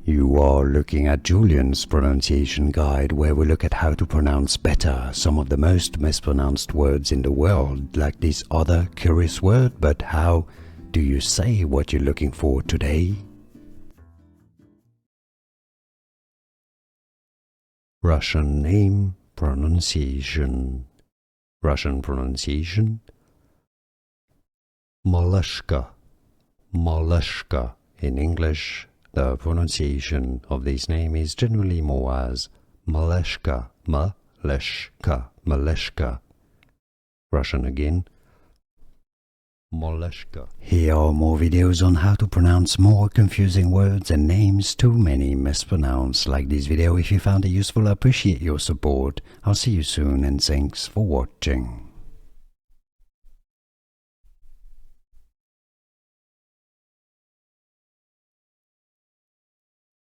You are looking at Julian's pronunciation guide, where we look at how to pronounce better some of the most mispronounced words in the world, like this other curious word. But how do you say what you're looking for today? Russian name, pronunciation. Russian pronunciation. Malyshka. Malyshka. In English, the pronunciation of this name is generally more as Malyshka, Malyshka, Malyshka. Russian again, Malyshka. Here are more videos on how to pronounce more confusing words and names too many mispronounced. Like this video if you found it useful. I appreciate your support. I'll see you soon and thanks for watching.